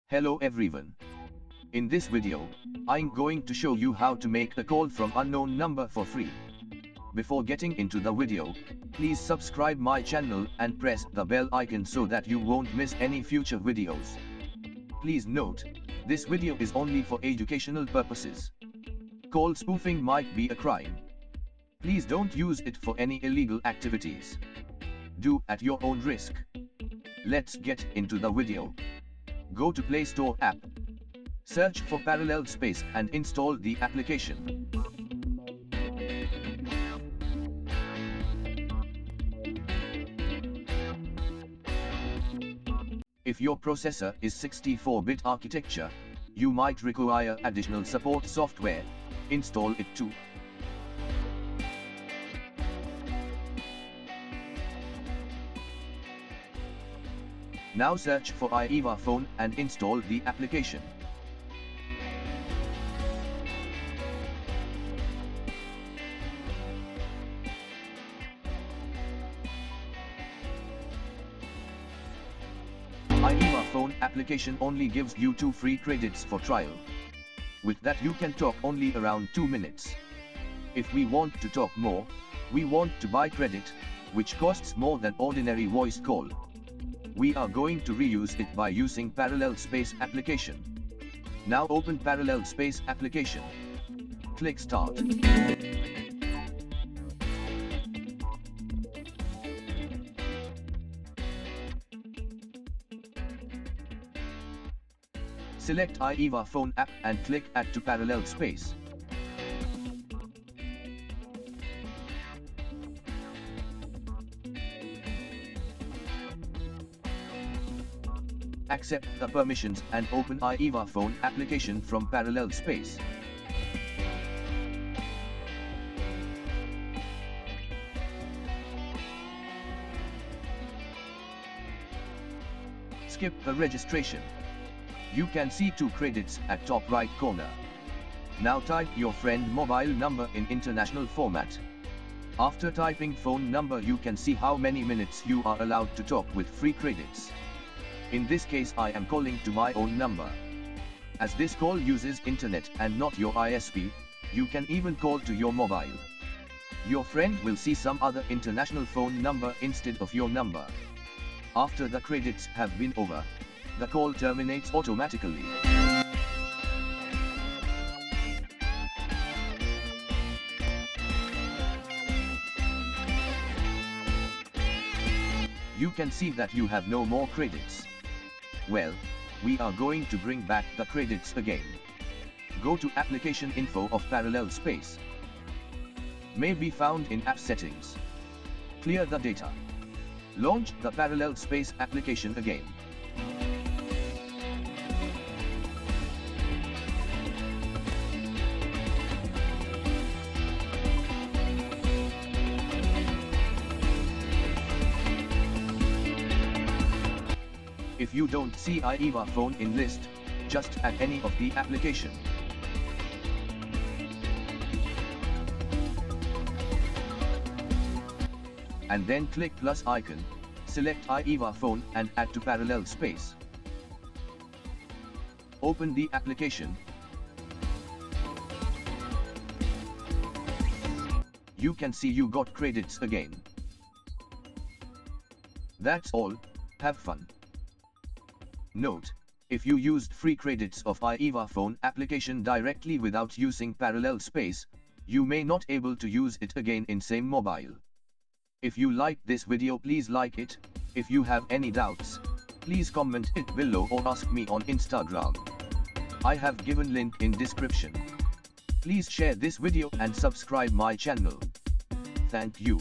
Hello everyone. In this video, I'm going to show you how to make a call from unknown number for free. Before getting into the video, please subscribe my channel and press the bell icon so that you won't miss any future videos. Please note, this video is only for educational purposes. Call spoofing might be a crime. Please don't use it for any illegal activities. Do at your own risk. Let's get into the video. Go to Play Store app. Search for Parallel Space and install the application. If your processor is 64-bit architecture, you might require additional support software. Install it too. Now search for iEva phone and install the application. iEva phone application only gives you 2 free credits for trial. With that you can talk only around 2 minutes. If we want to talk more, we want to buy credit, which costs more than ordinary voice call. We are going to reuse it by using Parallel Space application. Now open Parallel Space application. Click Start. Select iEva phone app and click Add to Parallel Space. Accept the permissions and open iEva phone application from Parallel Space. Skip the registration. You can see 2 credits at top right corner. Now type your friend mobile number in international format. After typing phone number you can see how many minutes you are allowed to talk with free credits. In this case I am calling to my own number. As this call uses internet and not your ISP, you can even call to your mobile. Your friend will see some other international phone number instead of your number. After the credits have been over, the call terminates automatically. You can see that you have no more credits. Well, we are going to bring back the credits again. Go to Application Info of Parallel Space. May be found in App Settings. Clear the data. Launch the Parallel Space application again. If you don't see iEva phone in list, just add any of the application. And then click plus icon, select iEva phone and add to Parallel Space. Open the application. You can see you got credits again. That's all. Have fun. Note, if you used free credits of iEva phone application directly without using Parallel Space, you may not able to use it again in same mobile. If you liked this video please like it. If you have any doubts, please comment it below or ask me on Instagram. I have given link in description. Please share this video and subscribe my channel. Thank you.